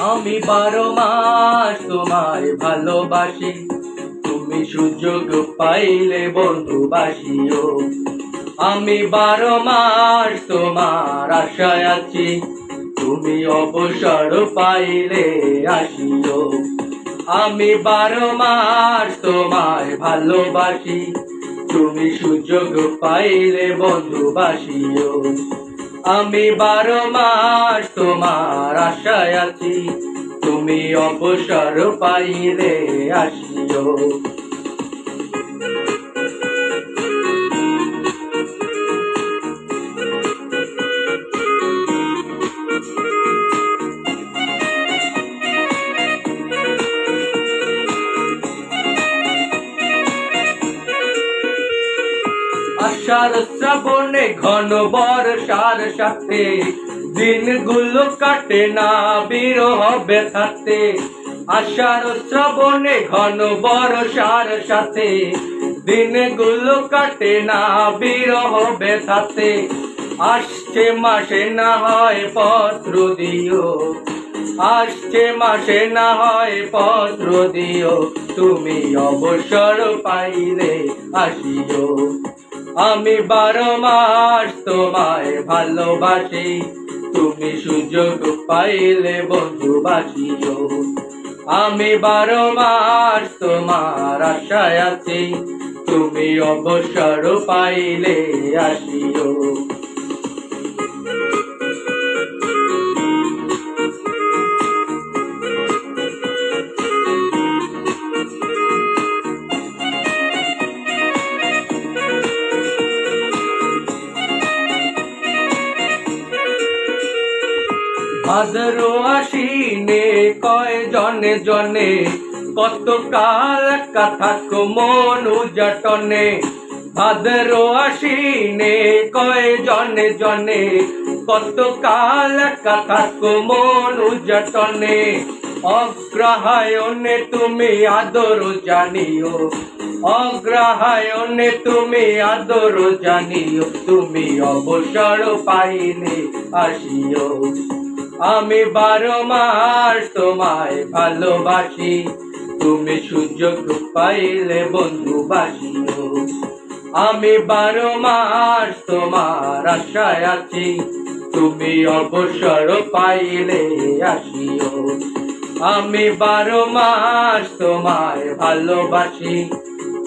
আমি 12 মাস তোমায় ভালোবাসি, তুমি সুযোগ পাইলে বন্ধুবাসিও। আমি 12 মাস তোমার আশায় আছি, তুমি অবসর পাইলে আসিও। আমি 12 মাস তোমায় ভালোবাসি, তুমি সুযোগ পাইলে বন্ধুবাসিও। আমি 12 মাস তোমার আশায় আছি, তুমি অবসর পাইলে আসিও। আষাঢ় শ্রাবণে ঘন বর্ষার সাথে দিনগুলো কাটে না বিরহ ব্যথাতে। আষাঢ় শ্রাবণে ঘন বর্ষার সাথে দিনগুলো কাটে না বিরহ ব্যথাতে। আসছে মাসে না হয় পত্র দিও, আসছে মাসে না হয় পত্র দিও, তুমি অবসর পাইলে আসিও। আমি 12 মাস তোমায় ভালোবাসি, তুমি সুযোগ পাইলে বন্ধুবাসিও। আমি 12 মাস তোমার আশায় আছি, তুমি অবসর পাইলে আসিও। ভাদ্র আশ্বিনে কয় জনে জনে, কত কাল একা থাকো মন উজাটনে। ভাদ্র আশ্বিনে কয় জনে জনে, কত কাল একা থাকো মন উজাটনে। অগ্রহায়ণে তুমি আদর জানিও, অগ্রহায়ণে তুমি আদর জানিও, তুমি অবসর পাইলে আসিও। আমি 12 মাস তোমায় ভালোবাসি, তুমি সুযোগ পাইলে বন্ধুবাসিও। আমি 12 মাস তোমার আশায় আছি, তুমি অবসর পাইলে আসিও। আমি 12 মাস তোমায় ভালোবাসি,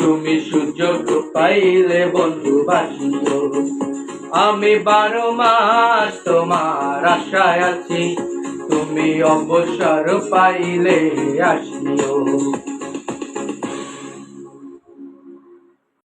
তুমি সুযোগ পাইলে বন্ধুবাসিও। আমি 12 মাস তোমার আশায় আছি, তুমি অবসর পাইলে আসিও।